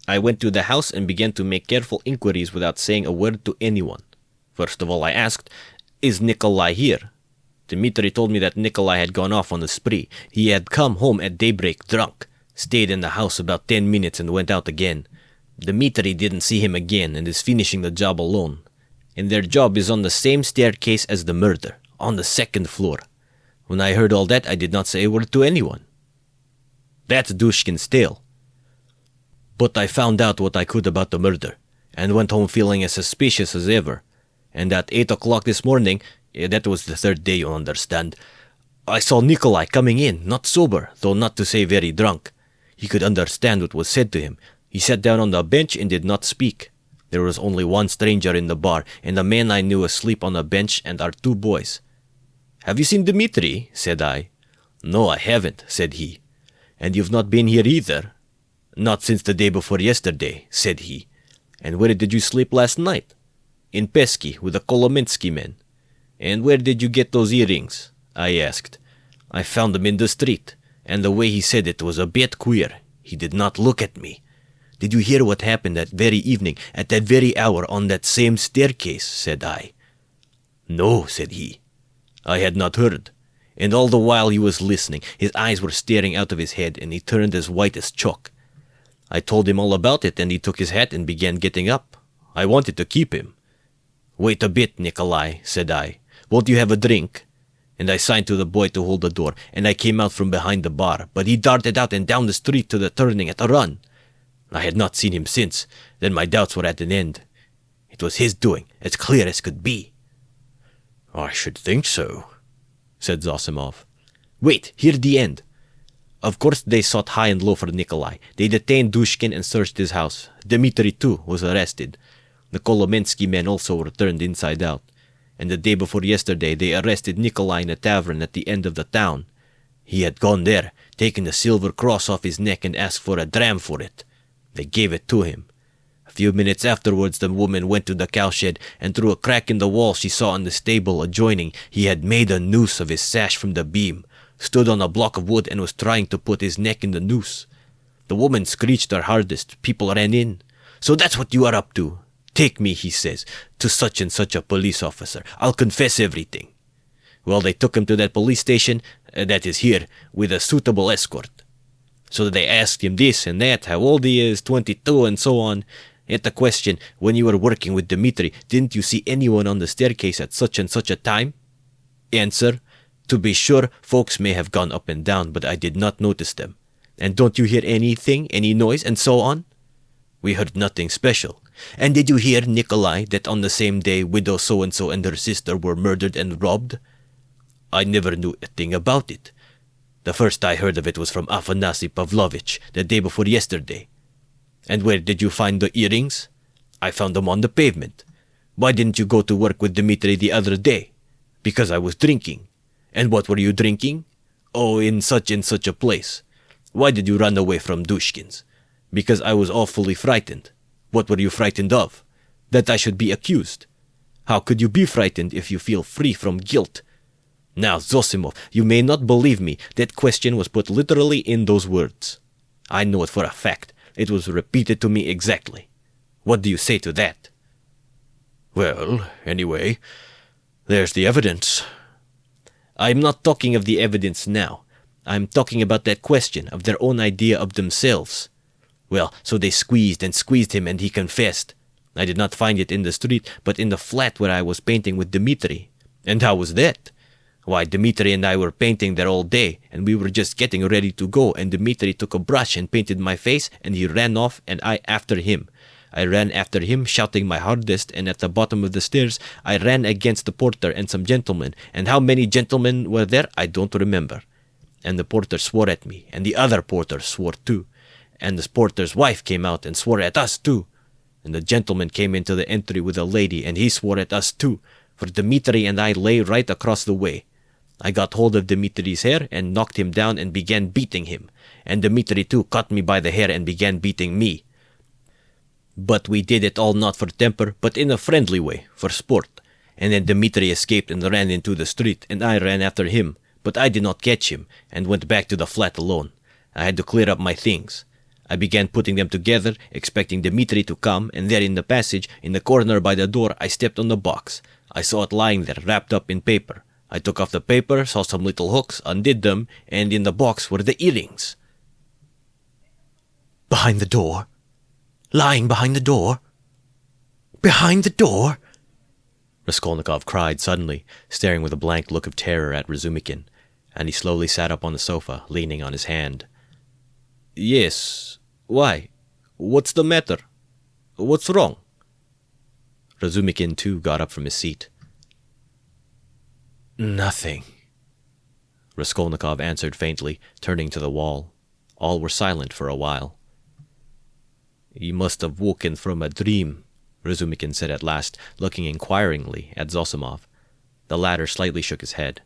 I went to the house and began to make careful inquiries without saying a word to anyone. First of all, I asked, "Is Nikolai here?" Dmitri told me that Nikolai had gone off on a spree. He had come home at daybreak drunk, stayed in the house about 10 minutes and went out again. Dmitri didn't see him again and is finishing the job alone. And their job is on the same staircase as the murder, on the 2nd floor. When I heard all that, I did not say a word to anyone. That's Dushkin's tale. But I found out what I could about the murder, and went home feeling as suspicious as ever. And at 8 o'clock this morning, that was the 3rd day, you understand, I saw Nikolai coming in, not sober, though not to say very drunk. He could understand what was said to him. He sat down on the bench and did not speak. There was only one stranger in the bar, and a man I knew asleep on a bench, and our 2 boys. "Have you seen Dmitri?" said I. "No, I haven't," said he. "And you've not been here either?" "Not since the day before yesterday," said he. "And where did you sleep last night?" "In Pesky, with the Kolomensky men." "And where did you get those earrings?" I asked. "I found them in the street, and the way he said it was a bit queer. He did not look at me." "Did you hear what happened that very evening, at that very hour, on that same staircase?" said I. "No," said he. I had not heard, and all the while he was listening, his eyes were staring out of his head, and he turned as white as chalk. I told him all about it, and he took his hat and began getting up. I wanted to keep him. "Wait a bit, Nikolai," said I. "Won't you have a drink?" And I signed to the boy to hold the door, and I came out from behind the bar, but he darted out and down the street to the turning at a run. I had not seen him since. Then my doubts were at an end. It was his doing, as clear as could be. "I should think so," said Zosimov. "Wait, hear the end. Of course they sought high and low for Nikolai. They detained Dushkin and searched his house. Dmitri, too, was arrested. The Kolomensky men also were turned inside out. And the day before yesterday they arrested Nikolai in a tavern at the end of the town. He had gone there, taken the silver cross off his neck and asked for a dram for it. They gave it to him. A few minutes afterwards the woman went to the cowshed, and through a crack in the wall she saw in the stable adjoining he had made a noose of his sash from the beam, stood on a block of wood and was trying to put his neck in the noose. The woman screeched her hardest. People ran in. 'So that's what you are up to. Take me,' he says, 'to such and such a police officer. I'll confess everything.' Well, they took him to that police station, that is here, with a suitable escort. So they asked him this and that, how old he is, 22, and so on. At the question, when you were working with Dmitri, didn't you see anyone on the staircase at such and such a time? Answer, to be sure, folks may have gone up and down, but I did not notice them. And don't you hear anything, any noise, and so on? We heard nothing special. And did you hear, Nikolai, that on the same day widow so-and-so and her sister were murdered and robbed? I never knew a thing about it. The first I heard of it was from Afanasy Pavlovich, the day before yesterday. And where did you find the earrings? I found them on the pavement. Why didn't you go to work with Dmitri the other day? Because I was drinking. And what were you drinking? Oh, in such and such a place. Why did you run away from Dushkin's? Because I was awfully frightened. What were you frightened of? That I should be accused. How could you be frightened if you feel free from guilt? Now, Zosimov, you may not believe me. That question was put literally in those words. I know it for a fact. It was repeated to me exactly. What do you say to that? Well, anyway, there's the evidence. I'm not talking of the evidence now. I'm talking about that question, of their own idea of themselves. Well, so they squeezed and squeezed him, and he confessed. I did not find it in the street, but in the flat where I was painting with Dmitri. And how was that? Why, Dmitri and I were painting there all day, and we were just getting ready to go, and Dmitri took a brush and painted my face, and he ran off, and I after him. I ran after him, shouting my hardest, and at the bottom of the stairs, I ran against the porter and some gentlemen, and how many gentlemen were there, I don't remember. And the porter swore at me, and the other porter swore too. And the porter's wife came out and swore at us too. And the gentleman came into the entry with a lady, and he swore at us too, for Dmitri and I lay right across the way. I got hold of Dmitri's hair and knocked him down and began beating him, and Dmitri too caught me by the hair and began beating me. But we did it all not for temper, but in a friendly way, for sport. And then Dmitri escaped and ran into the street, and I ran after him, But I did not catch him, and went back to the flat alone. I had to clear up my things. I began putting them together, expecting Dmitri to come, and there in the passage, in the corner by the door, I stepped on the box. I saw it lying there, wrapped up in paper. I took off the paper, saw some little hooks, undid them, and in the box were the earrings. Behind the door? Lying behind the door? Behind the door? Raskolnikov cried suddenly, staring with a blank look of terror at Razumikin, and he slowly sat up on the sofa, leaning on his hand. Yes. Why? What's the matter? What's wrong? Razumikin, too, got up from his seat. Nothing, Raskolnikov answered faintly, turning to the wall. All were silent for a while. You must have woken from a dream, Razumikin said at last, looking inquiringly at Zosimov. The latter slightly shook his head.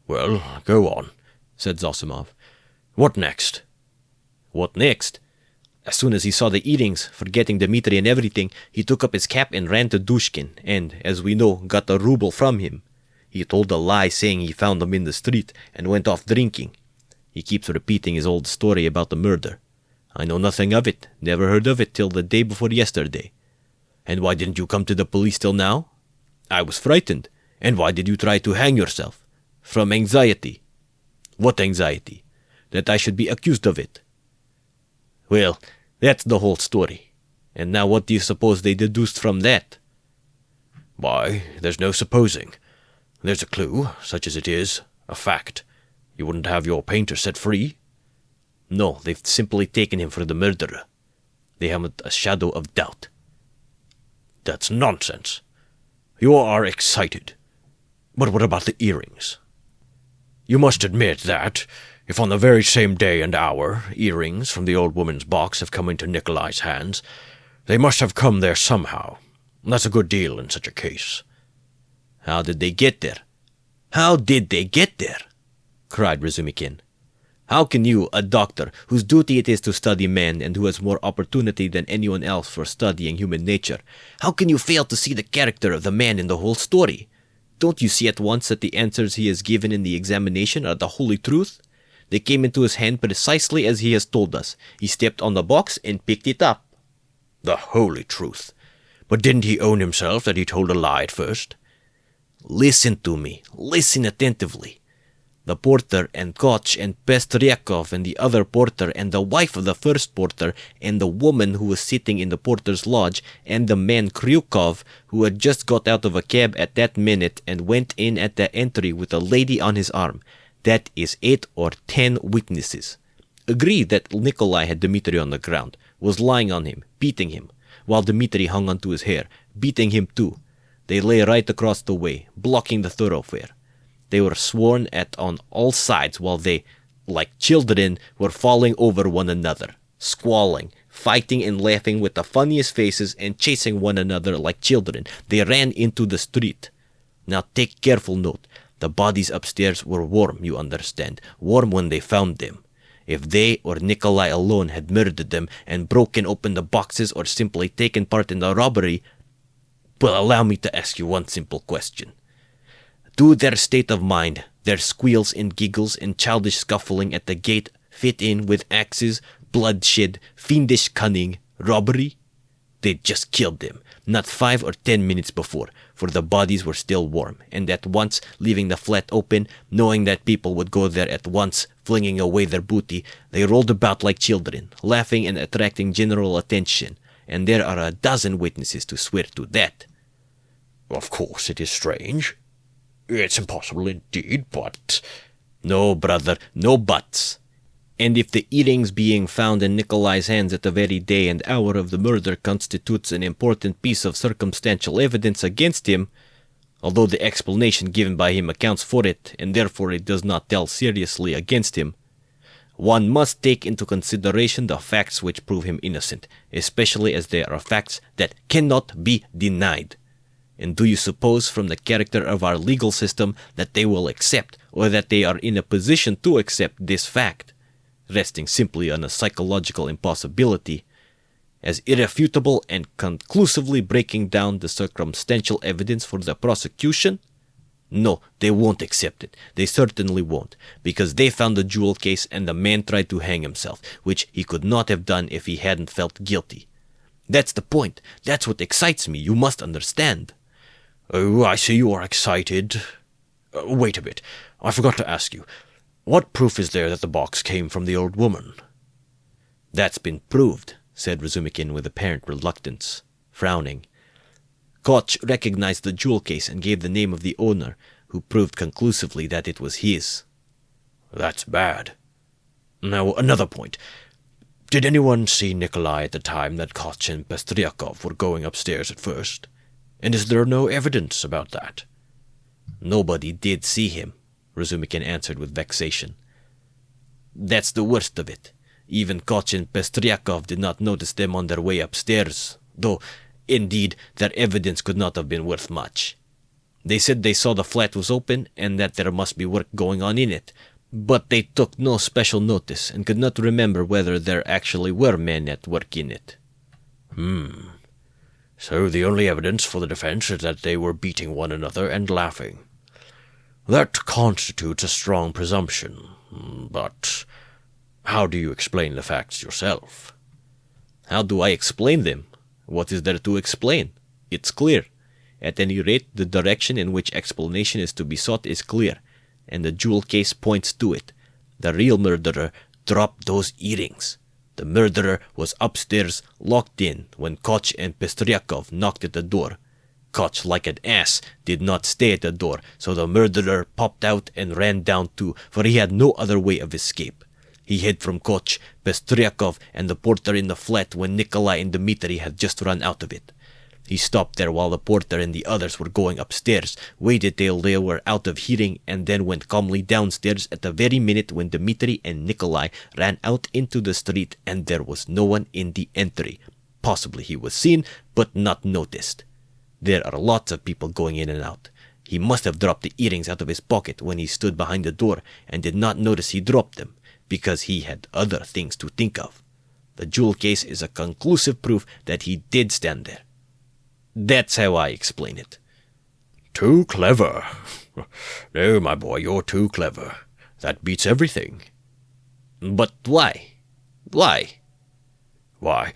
Well, go on, said Zosimov. What next? What next? As soon as he saw the earrings, forgetting Dmitri and everything, he took up his cap and ran to Dushkin, and, as we know, got a ruble from him. He told a lie saying he found them in the street, and went off drinking. He keeps repeating his old story about the murder. I know nothing of it, never heard of it till the day before yesterday. And why didn't you come to the police till now? I was frightened. And why did you try to hang yourself? From anxiety. What anxiety? That I should be accused of it. Well, that's the whole story. And now what do you suppose they deduced from that? Why, there's no supposing. There's a clue, such as it is, a fact. You wouldn't have your painter set free? No, they've simply taken him for the murderer. They haven't a shadow of doubt. That's nonsense. You are excited. But what about the earrings? You must admit that, if on the very same day and hour earrings from the old woman's box have come into Nikolai's hands, they must have come there somehow. That's a good deal in such a case. How did they get there? How did they get there? Cried Razumikin. How can you, a doctor, whose duty it is to study men and who has more opportunity than anyone else for studying human nature, how can you fail to see the character of the man in the whole story? Don't you see at once that the answers he has given in the examination are the holy truth? They came into his hand precisely as he has told us. He stepped on the box and picked it up. The holy truth. But didn't he own himself that he told a lie at first? Listen to me. Listen attentively. The porter and Koch and Pestryakov and the other porter and the wife of the first porter and the woman who was sitting in the porter's lodge and the man Kryukov who had just got out of a cab at that minute and went in at the entry with a lady on his arm. That is 8 or 10 witnesses. Agree that Nikolai had Dmitri on the ground, was lying on him, beating him, while Dmitri hung onto his hair, beating him too. They lay right across the way, blocking the thoroughfare. They were sworn at on all sides while they, like children, were falling over one another, squalling, fighting and laughing with the funniest faces and chasing one another like children. They ran into the street. Now take careful note. The bodies upstairs were warm, you understand, warm when they found them. If they or Nikolai alone had murdered them and broken open the boxes or simply taken part in the robbery, well, allow me to ask you one simple question. Do their state of mind, their squeals and giggles and childish scuffling at the gate fit in with axes, bloodshed, fiendish cunning, robbery? They'd just killed them, not 5 or 10 minutes before, for the bodies were still warm, and at once leaving the flat open, knowing that people would go there at once, flinging away their booty, they rolled about like children, laughing and attracting general attention, and there are a dozen witnesses to swear to that. Of course it is strange. It's impossible indeed, but... No, brother, no buts. And if the earrings being found in Nikolai's hands at the very day and hour of the murder constitutes an important piece of circumstantial evidence against him, although the explanation given by him accounts for it, and therefore it does not tell seriously against him, one must take into consideration the facts which prove him innocent, especially as they are facts that cannot be denied. And do you suppose from the character of our legal system that they will accept, or that they are in a position to accept this fact, resting simply on a psychological impossibility, as irrefutable and conclusively breaking down the circumstantial evidence for the prosecution? No, they won't accept it. They certainly won't, because they found the jewel case and the man tried to hang himself, which he could not have done if he hadn't felt guilty. That's the point. That's what excites me. You must understand. Oh, I see you are excited. Wait a bit. I forgot to ask you. What proof is there that the box came from the old woman? That's been proved, said Razumikin with apparent reluctance, frowning. Koch recognized the jewel case and gave the name of the owner, who proved conclusively that it was his. That's bad. Now, another point. Did anyone see Nikolai at the time that Koch and Pestryakov were going upstairs at first? And is there no evidence about that? Nobody did see him, Razumikin answered with vexation. That's the worst of it. Even Koch and Pestryakov did not notice them on their way upstairs, though, indeed, their evidence could not have been worth much. They said they saw the flat was open and that there must be work going on in it, but they took no special notice and could not remember whether there actually were men at work in it. So the only evidence for the defense is that they were beating one another and laughing. That constitutes a strong presumption, but how do you explain the facts yourself? How do I explain them? What is there to explain? It's clear. At any rate, the direction in which explanation is to be sought is clear, and the jewel case points to it. The real murderer dropped those earrings. The murderer was upstairs, locked in, when Koch and Pestryakov knocked at the door. Koch, like an ass, did not stay at the door, so the murderer popped out and ran down too, for he had no other way of escape. He hid from Koch, Pestryakov, and the porter in the flat when Nikolai and Dmitri had just run out of it. He stopped there while the porter and the others were going upstairs, waited till they were out of hearing, and then went calmly downstairs at the very minute when Dmitri and Nikolai ran out into the street, and there was no one in the entry. Possibly he was seen, but not noticed. There are lots of people going in and out. He must have dropped the earrings out of his pocket when he stood behind the door and did not notice he dropped them, because he had other things to think of. The jewel case is a conclusive proof that he did stand there. That's how I explain it. Too clever. No, my boy, you're too clever. That beats everything. But why? Why? Why?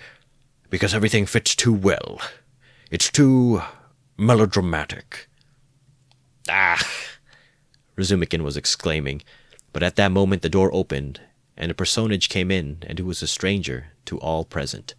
Because everything fits too well. It's too melodramatic. Ah! Razumikin was exclaiming, but at that moment the door opened, and a personage came in, and who was a stranger to all present.